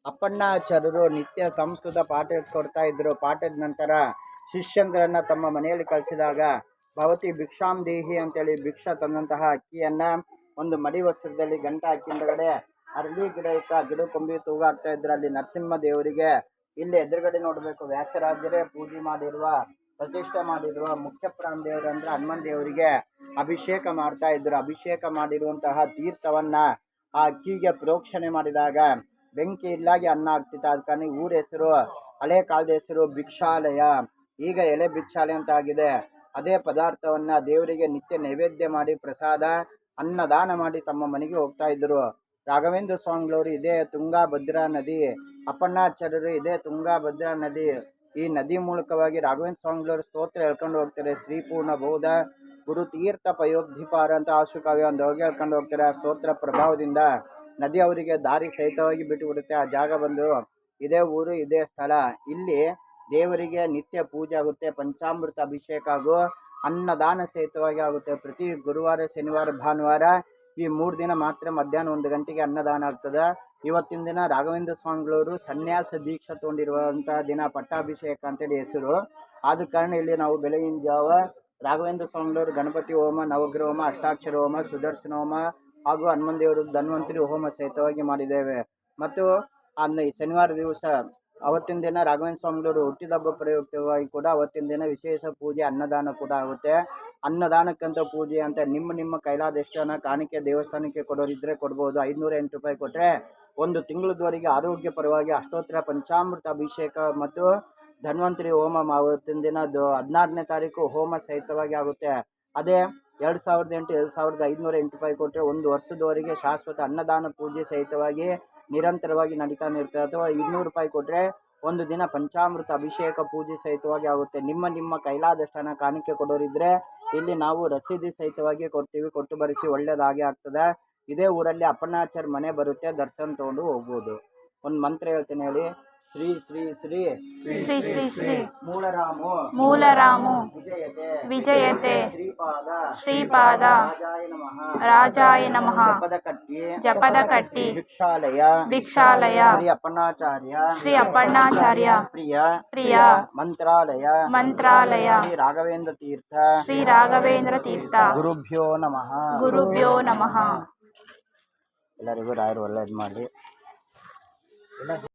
ಅಪ್ಪಣ್ಣಾಚಾರ್ಯರು ನಿತ್ಯ ಸಂಸ್ಕೃತ ಪಾಠ ಕೊಡ್ತಾ ಇದ್ರು. ಪಾಠದ ನಂತರ ಶಿಷ್ಯಂದ್ರನ್ನ ತಮ್ಮ ಮನೆಯಲ್ಲಿ ಕಳಿಸಿದಾಗ ಭವತಿ ಭಿಕ್ಷಾಂ ದೇಹಿ ಅಂತೇಳಿ ಭಿಕ್ಷಾ ತಂದಂತಹ ಅಕ್ಕಿಯನ್ನ ಒಂದು ಮಡಿ ವಸ್ತ್ರದಲ್ಲಿ ಗಂಟ ಹಾಕಿ ಹಿಂದಗಡೆ ಅರಳಿ ಗಿಡ ಇಟ್ಟ ಗಿಡ ಕೊಂಬಿ ತೂಗಾಡ್ತಾ ಇದ್ರು. ಅಲ್ಲಿ ನರಸಿಂಹ ದೇವರಿಗೆ ಇಲ್ಲಿ ಎದುರುಗಡೆ ನೋಡ್ಬೇಕು, ವ್ಯಾಸರಾಜರೇ ಪೂಜೆ ಮಾಡಿರುವ ಪ್ರತಿಷ್ಠೆ ಮಾಡಿರುವ ಮುಖ್ಯ ಪ್ರಾಣ ದೇವರು ಅಂದ್ರೆ ಹನುಮನ್ ದೇವರಿಗೆ ಅಭಿಷೇಕ ಮಾಡ್ತಾ ಇದ್ರು. ಅಭಿಷೇಕ ಮಾಡಿರುವಂತಹ ತೀರ್ಥವನ್ನ ಆ ಅಕ್ಕಿಗೆ ಪ್ರೋಕ್ಷಣೆ ಮಾಡಿದಾಗ ಬೆಂಕಿ ಇಲ್ಲಾಗಿ ಅನ್ನ ಆಗ್ತಿತ್ತು. ಅದಕ್ಕೆ ಊರ ಹೆಸರು, ಹಳೆ ಕಾಲದ ಹೆಸರು ಭಿಕ್ಷಾಲಯ, ಈಗ ಎಲೆ ಭಿಕ್ಷಾಲಯ ಅಂತ ಆಗಿದೆ. ಅದೇ ಪದಾರ್ಥವನ್ನ ದೇವರಿಗೆ ನಿತ್ಯ ನೈವೇದ್ಯ ಮಾಡಿ ಪ್ರಸಾದ ಅನ್ನದಾನ ಮಾಡಿ ತಮ್ಮ ಮನೆಗೆ ಹೋಗ್ತಾ ಇದ್ರು. ರಾಘವೇಂದ್ರ ಸ್ವಾಮಿಗಳವರು ಇದೇ ತುಂಗಾಭದ್ರಾ ನದಿ, ಅಪ್ಪಣ್ಣಾಚಾರ್ಯರು ಇದೇ ತುಂಗಾಭದ್ರಾ ನದಿ, ಈ ನದಿ ಮೂಲಕವಾಗಿ ರಾಘವೇಂದ್ರ ಸ್ವಾಮಿಗಳವರು ಸ್ತೋತ್ರ ಹೇಳ್ಕೊಂಡು ಹೋಗ್ತಾರೆ. ಶ್ರೀಪೂರ್ಣ ಬೋಧ ಗುರು ತೀರ್ಥ ಪಯೋಬ್ಧಿಪಾರ ಅಂತ ಆಶುಕಾವ್ಯ ಒಂದು ಹೋಗಿ ಹೇಳ್ಕೊಂಡು ಹೋಗ್ತಾರೆ. ಆ ಸ್ತೋತ್ರ ಪ್ರಭಾವದಿಂದ ನದಿ ಅವರಿಗೆ ದಾರಿ ಸಹಿತವಾಗಿ ಬಿಟ್ಟು ಬಿಡುತ್ತೆ. ಆ ಜಾಗ ಬಂದು ಇದೇ ಊರು, ಇದೇ ಸ್ಥಳ. ಇಲ್ಲಿ ದೇವರಿಗೆ ನಿತ್ಯ ಪೂಜೆ ಆಗುತ್ತೆ, ಪಂಚಾಮೃತ ಅಭಿಷೇಕ ಹಾಗೂ ಅನ್ನದಾನ ಸಹಿತವಾಗಿ ಆಗುತ್ತೆ. ಪ್ರತಿ ಗುರುವಾರ, ಶನಿವಾರ, ಭಾನುವಾರ ಈ 3 ದಿನ ಮಾತ್ರ ಮಧ್ಯಾಹ್ನ 1 ಗಂಟೆಗೆ ಅನ್ನದಾನ ಆಗ್ತದೆ. ಇವತ್ತಿನ ದಿನ ರಾಘವೇಂದ್ರ ಸ್ವಾಮಿಗಳವರು ಸನ್ಯಾಸ ದೀಕ್ಷೆ ತಗೊಂಡಿರುವಂತಹ ದಿನ, ಪಟ್ಟಾಭಿಷೇಕ ಅಂತೇಳಿ ಹೆಸರು. ಆದ ಕಾರಣ ಇಲ್ಲಿ ನಾವು ಬೆಳಗಿನ ಜಾವ ರಾಘವೇಂದ್ರ ಸ್ವಾಮಿಗಳವರು ಗಣಪತಿ ಹೋಮ, ನವಗ್ರಹ ಹೋಮ, ಅಷ್ಟಾಕ್ಷರ ಹೋಮ, ಸುದರ್ಶನ ಹೋಮ ಹಾಗೂ ಹನುಮನ್ ದೇವರು ಧನ್ವಂತರಿ ಹೋಮ ಸಹಿತವಾಗಿ ಮಾಡಿದ್ದೇವೆ. ಮತ್ತು ಶನಿವಾರ ದಿವಸ ಅವತ್ತಿನ ದಿನ ರಾಘವೇಂದ್ರ ಸ್ವಾಮಿಗಳವರು ಹುಟ್ಟಿದಬ್ಬ ಪ್ರಯುಕ್ತವಾಗಿ ಕೂಡ ಅವತ್ತಿನ ದಿನ ವಿಶೇಷ ಪೂಜೆ ಅನ್ನದಾನ ಕೂಡ ಆಗುತ್ತೆ. ಅನ್ನದಾನಕ್ಕಂತ ಪೂಜೆ ಅಂತ ನಿಮ್ಮ ಕೈಲಾದಷ್ಟು ಹಣ ಕಾಣಿಕೆ ದೇವಸ್ಥಾನಕ್ಕೆ ಕೊಡೋರಿದ್ರೆ ಕೊಡ್ಬೋದು. 508 ರೂಪಾಯಿ ಕೊಟ್ಟರೆ 1 ತಿಂಗಳದವರೆಗೆ ಆರೋಗ್ಯ ಪರವಾಗಿ ಅಷ್ಟೋತ್ತರ ಪಂಚಾಮೃತ ಅಭಿಷೇಕ ಮತ್ತು ಧನ್ವಂತರಿ ಹೋಮ ಅವತ್ತಿನ ದಿನ 16ನೇ ತಾರೀಕು ಹೋಮ ಸಹಿತವಾಗಿ ಆಗುತ್ತೆ. ಅದೇ 2008 2508 ರೂಪಾಯಿ ಕೊಟ್ಟರೆ 1 ವರ್ಷದವರೆಗೆ ಶಾಶ್ವತ ಅನ್ನದಾನ ಪೂಜೆ ಸಹಿತವಾಗಿ ನಿರಂತರವಾಗಿ ನಡೀತಾನೆ ಇರ್ತದೆ. ಅಥವಾ 200 ರೂಪಾಯಿ ಕೊಟ್ಟರೆ 1 ದಿನ ಪಂಚಾಮೃತ ಅಭಿಷೇಕ ಪೂಜೆ ಸಹಿತವಾಗಿ ಆಗುತ್ತೆ. ನಿಮ್ಮ ಕೈಲಾದಷ್ಟು ಹಣ ಕಾಣಿಕೆ ಕೊಡೋರಿದ್ರೆ ಇಲ್ಲಿ ನಾವು ರಸೀದಿ ಸಹಿತವಾಗಿ ಕೊಡ್ತೀವಿ, ಕೊಟ್ಟು ಬರೆಸಿ ಒಳ್ಳೇದಾಗೆ ಆಗ್ತದೆ. ಇದೇ ಊರಲ್ಲಿ ಅಪ್ಪಣ್ಣಾಚಾರ್ಯ ಮನೆ ಬರುತ್ತೆ, ದರ್ಶನ ತಗೊಂಡು ಹೋಗ್ಬೋದು. ಒಂದು ಮಂತ್ರ ಹೇಳ್ತೇನೆ ಹೇಳಿ. ಶ್ರೀ ಶ್ರೀ ಶ್ರೀ ಶ್ರೀ ಶ್ರೀ ಶ್ರೀ ಮೂಲರಾಮು ವಿಜಯತೆ ಶ್ರೀಪಾದ ರಾಜಾಯ ನಮಃ ಜಪದ ಕಟ್ಟಿ ಭಿಕ್ಷಾಲಯ ಶ್ರೀ ಅಪ್ಪಣ್ಣಾಚಾರ್ಯ ಪ್ರಿಯ ಮಂತ್ರಾಲಯ ಶ್ರೀ ರಾಘವೇಂದ್ರ ತೀರ್ಥ ಗುರುಭ್ಯೋ ನಮಃ. ಎಲ್ಲರಿಗೂ ರಾಯರು ಒಳ್ಳೇದು ಮಾಡಿ.